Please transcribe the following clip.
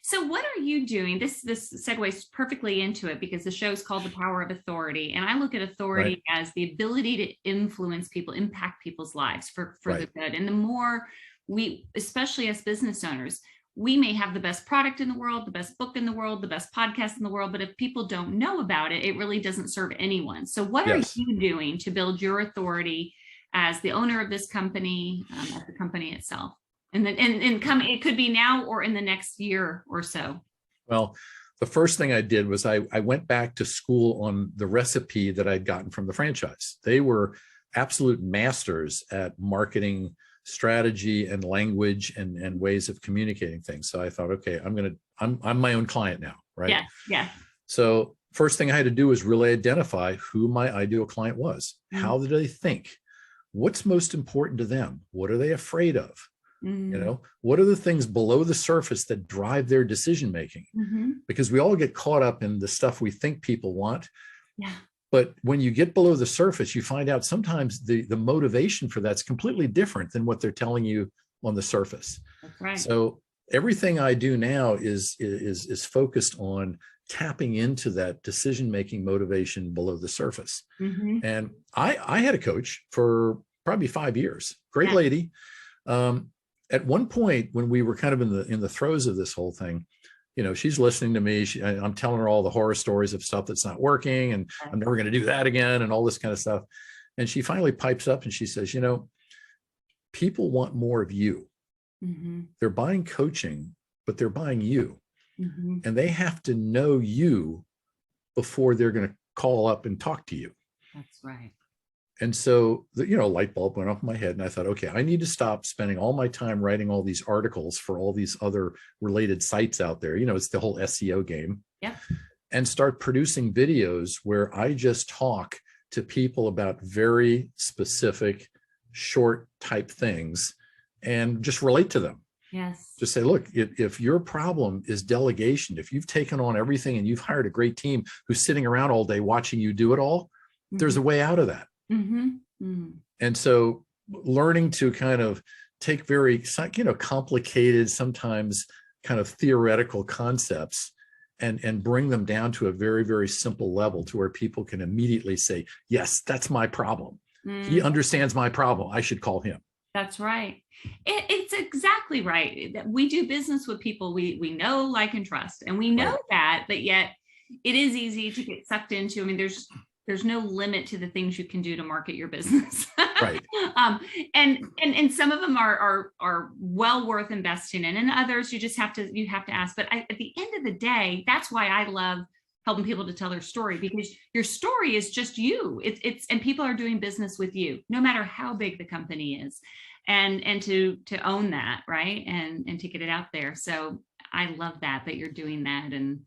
So what are you doing? This segues perfectly into it because the show is called The Power of Authority. And I look at Right. authority as the ability to influence people, impact people's lives for the Right. good. And the more we, especially as business owners, we may have the best product in the world, the best book in the world, the best podcast in the world, but if people don't know about it, it really doesn't serve anyone. So what are Yes. you doing to build your authority as the owner of this company, as the company itself? And then and come, it could be now or in the next year or so. Well, the first thing I did was I went back to school on the recipe that I'd gotten from the franchise. They were absolute masters at marketing strategy and language and ways of communicating things. So I thought, okay, I'm my own client now, right? Yes, yes. So first thing I had to do was really identify who my ideal client was. Mm, How do they think? What's most important to them? What are they afraid of? mm, What are the things below the surface that drive their decision making? mhm. Because we all get caught up in the stuff we think people want. Yeah, But when you get below the surface, you find out sometimes the motivation for that's completely different than what they're telling you on the surface. that's right. So everything I do now is focused on tapping into that decision making motivation below the surface. Hmm. And I had a coach for probably 5 years, great Yeah. lady. Um, at one point when we were kind of in the throes of this whole thing, she's listening to me. I'm telling her all the horror stories of stuff that's not working, and I'm never going to do that again, and all this kind of stuff. And she finally pipes up and she says, people want more of you. Hmm. They're buying coaching, but they're buying you, Hmm. and they have to know you before they're going to call up and talk to you. That's right. And so light bulb went off my head, and I thought, okay, I need to stop spending all my time writing all these articles for all these other related sites out there. It's the whole SEO game. Yeah. And start producing videos where I just talk to people about very specific, short type things and just relate to them. Yes. Just say, look, if your problem is delegation, if you've taken on everything and you've hired a great team who's sitting around all day watching you do it all, there's a way out of that. Mm-hmm. Mm-hmm. And so learning to kind of take very, complicated, sometimes kind of theoretical concepts and bring them down to a very, very simple level to where people can immediately say, yes, that's my problem. He understands my problem. I should call him. That's right. It's exactly right. We do business with people we know, like, and trust, and we know Right. that, but yet it is easy to get sucked into. I mean, there's no limit to the things you can do to market your business. Right. And some of them are well worth investing in, and others you have to ask. But at the end of the day, that's why I love helping people to tell their story, because your story is just you. And people are doing business with you, no matter how big the company is, and to own that, right, and to get it out there. So I love that you're doing that, and